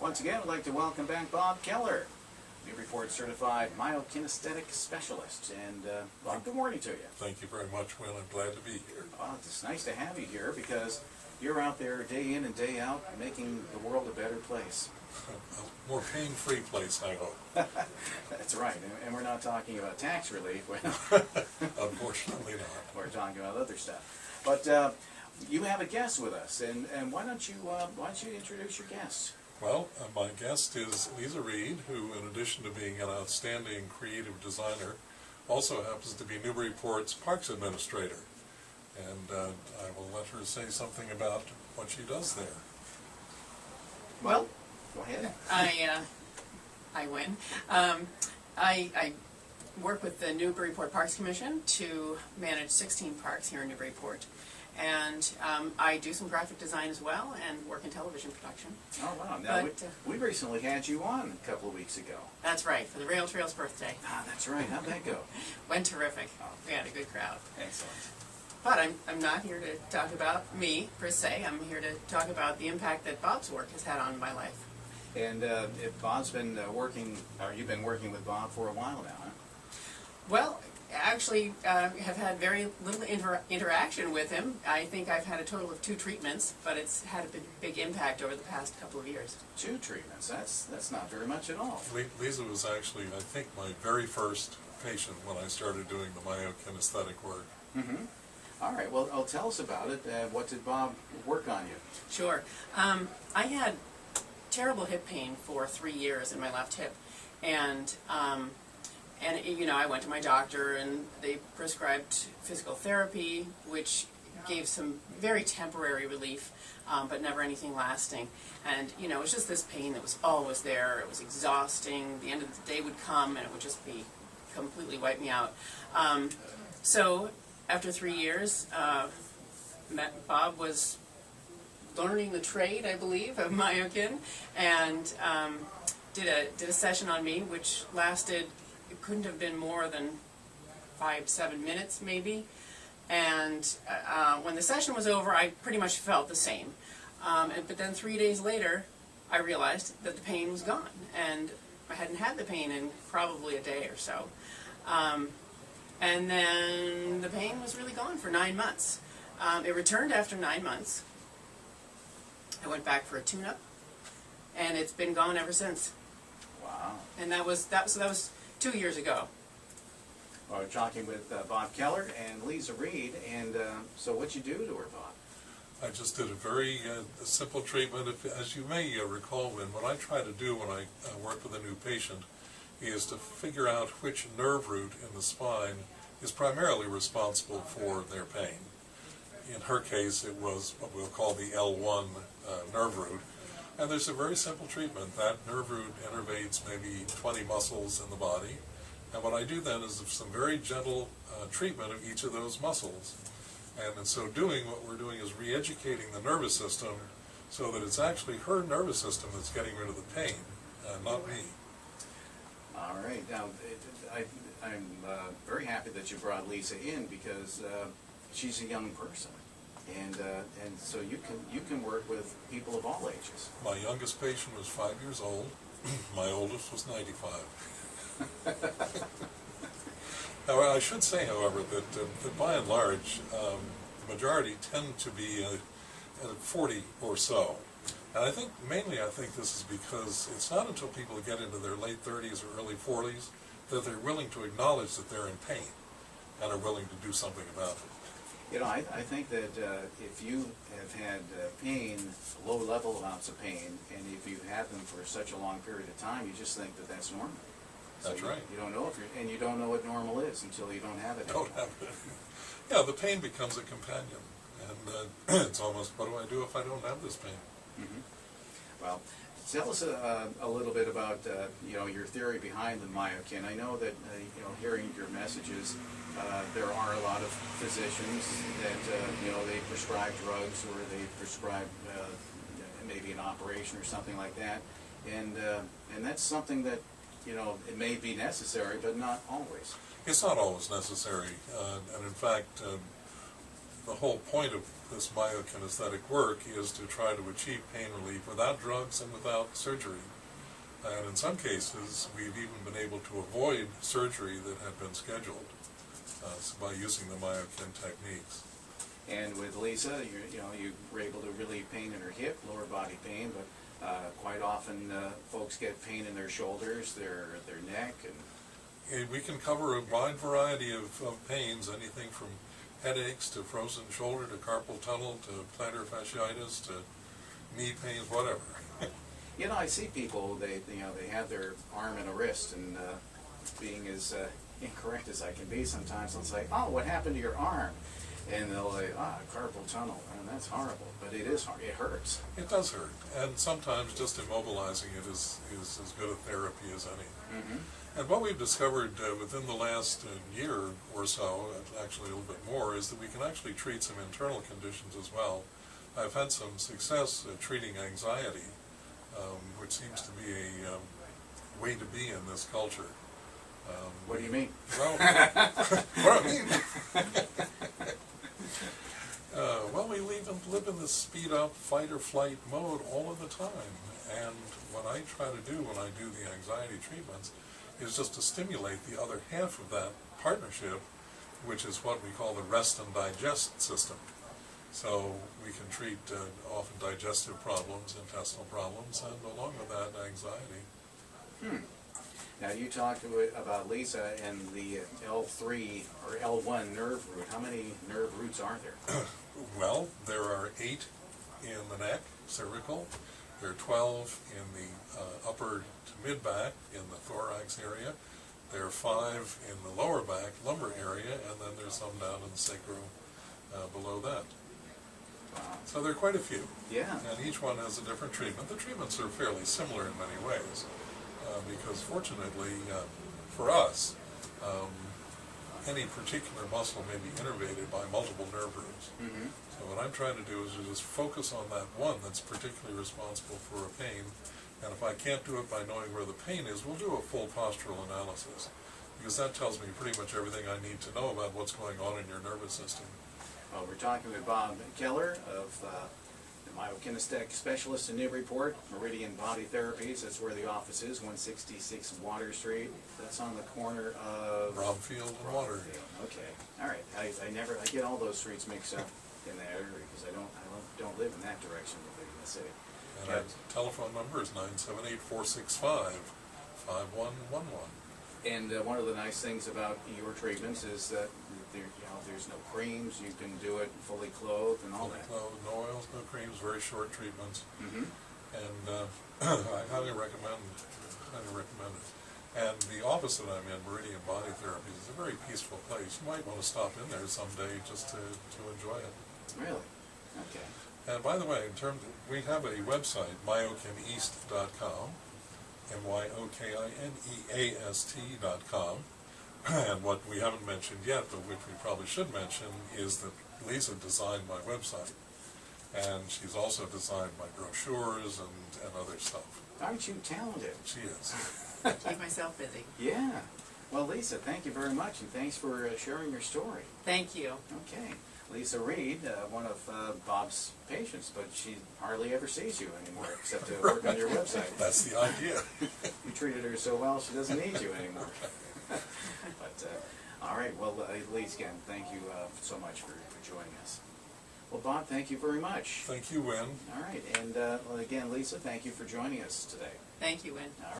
Once again, I'd like to welcome back Bob Keller, New Report Certified Myokinesthetics Specialist. And Bob, good morning to you. Thank you very much, Will. I'm glad to be here. Well, it's nice to have you here because you're out there day in and day out making the world a better place. A more pain-free place, I hope. That's right, and we're not talking about tax relief. Unfortunately not. We're talking about other stuff. But you have a guest with us, and why don't you introduce your guest? Well, my guest is Lise Reid, who, in addition to being an outstanding creative designer, also happens to be Newburyport's Parks Administrator. And I will let her say something about what she does there. Well, go ahead. I win. I work with the Newburyport Parks Commission to manage 16 parks here in Newburyport. And I do some graphic design as well and work in television production. Oh, wow. Now, we recently had you on a couple of weeks ago. That's right, for the Rail Trail's birthday. Ah, that's right. How'd that go? Went terrific. Oh. We had a good crowd. Excellent. But I'm not here to talk about me, per se. I'm here to talk about the impact that Bob's work has had on my life. And if Bob's been working, or you've been working with Bob for a while now, huh? Well, actually, have had very little interaction with him. I think I've had a total of 2 treatments, but it's had a big impact over the past couple of years. 2 treatments? That's not very much at all. Lisa was actually, I think, my very first patient when I started doing the myokinesthetic work. Mm-hmm. All right. Well, tell us about it. What did Bob work on you? Sure. I had terrible hip pain for 3 years in my left hip, and you know, I went to my doctor and they prescribed physical therapy, which gave some very temporary relief, but never anything lasting. And you know, it was just this pain that was always there. It was exhausting. The end of the day would come and it would just be completely wipe me out. So after 3 years, Bob was learning the trade, I believe, of myokin, and did a session on me, which lasted. It couldn't have been more than 5-7 minutes, maybe. And when the session was over, I pretty much felt the same. But then 3 days later, I realized that the pain was gone, and I hadn't had the pain in probably a day or so. And then the pain was really gone for 9 months. It returned after 9 months. I went back for a tune-up, and it's been gone ever since. Wow. And that was 2 years ago. Well, we're talking with Bob Keller and Lise Reid, and so what'd you do to her, Bob? I just did a very simple treatment. As you may recall, what I try to do when I work with a new patient is to figure out which nerve root in the spine is primarily responsible for their pain. In her case, it was what we'll call the L1 nerve root. And there's a very simple treatment. That nerve root innervates maybe 20 muscles in the body. And what I do then is some very gentle treatment of each of those muscles. And in so doing, what we're doing is re-educating the nervous system so that it's actually her nervous system that's getting rid of the pain, not me. All right. Now, I'm very happy that you brought Lisa in because she's a young person. And so you can work with people of all ages. My youngest patient was 5 years old. My oldest was 95. Now, I should say, however, that by and large, the majority tend to be at 40 or so. And I think this is because it's not until people get into their late 30s or early 40s that they're willing to acknowledge that they're in pain and are willing to do something about it. You know, I think that if you have had pain, low-level amounts of pain, and if you have them for such a long period of time, you just think that that's normal. That's so right. You don't know and you don't know what normal is until you don't have it anymore. Don't have it. Yeah, the pain becomes a companion, and it's almost, what do I do if I don't have this pain? Mm-hmm. Well, tell us a little bit about you know, your theory behind the myokin. I know that you know, hearing your messages, there are a lot of physicians that you know, they prescribe drugs or they prescribe maybe an operation or something like that, and that's something that, you know, it may be necessary, but not always. It's not always necessary, and in fact, the whole point of this myokinesthetic work is to try to achieve pain relief without drugs and without surgery. And in some cases, we've even been able to avoid surgery that had been scheduled by using the myokin techniques. And with Lisa, you were able to relieve pain in her hip, lower body pain, but quite often folks get pain in their shoulders, their neck, And we can cover a wide variety of pains, anything from headaches to frozen shoulder to carpal tunnel to plantar fasciitis to knee pains, whatever. I see people, they have their arm and a wrist, and being as incorrect as I can be sometimes, I'll say, "Oh, what happened to your arm?" And they'll say, "Carpal tunnel," and that's horrible, but it is hard, it hurts. It does hurt, and sometimes just immobilizing it is as good a therapy as any. Mm-hmm. And what we've discovered within the last year or so, actually a little bit more, is that we can actually treat some internal conditions as well. I've had some success treating anxiety, which seems to be a way to be in this culture. What do you mean? Well, what I mean? Well, we live in this speed-up, fight-or-flight mode all of the time. And what I try to do when I do the anxiety treatments is just to stimulate the other half of that partnership, which is what we call the rest and digest system. So we can treat often digestive problems, intestinal problems, and along with that, anxiety. Now, you talked about Lisa and the L3 or L1 nerve root. How many nerve roots are there? Well, there are 8 in the neck, cervical. There are 12 in the upper to mid-back, in the thorax area. There are 5 in the lower back, lumbar area, and then there's some down in the sacrum below that. Wow. So there are quite a few. Yeah. And each one has a different treatment. The treatments are fairly similar in many ways, because fortunately for us, any particular muscle may be innervated by multiple nerve roots. Mm-hmm. So what I'm trying to do is to just focus on that one that's particularly responsible for a pain, and if I can't do it by knowing where the pain is, we'll do a full postural analysis, because that tells me pretty much everything I need to know about what's going on in your nervous system. Well, we're talking with Bob Keller of the Myokinesthetic Specialist in Newburyport, Meridian Body Therapies. That's where the office is, 166 Water Street. That's on the corner of Bromfield and Water. Okay, all right. I get all those streets mixed up in that area because I don't live in that direction of the city. And our telephone number is 978-465-5111. And one of the nice things about your treatments is that there's no creams. You can do it fully clothed and all that. No oils, no creams, very short treatments. Mm-hmm. And I highly recommend it. And the office that I'm in, Meridian Body Therapies, is a very peaceful place. You might want to stop in there someday just to enjoy it. Really? Okay. And by the way, we have a website, myokineast.com, myokineast.com. And what we haven't mentioned yet, but which we probably should mention, is that Lisa designed my website. And she's also designed my brochures and other stuff. Aren't you talented? She is. Keep myself busy. Yeah. Well, Lisa, thank you very much, and thanks for sharing your story. Thank you. Okay. Lise Reid, one of Bob's patients, but she hardly ever sees you anymore except to work on your website. That's the idea. You treated her so well, she doesn't need you anymore. But, all right, well, Lise, again, thank you so much for joining us. Well, Bob, thank you very much. Thank you, Wynn. All right, and again, Lisa, thank you for joining us today. Thank you, Wynn. All right.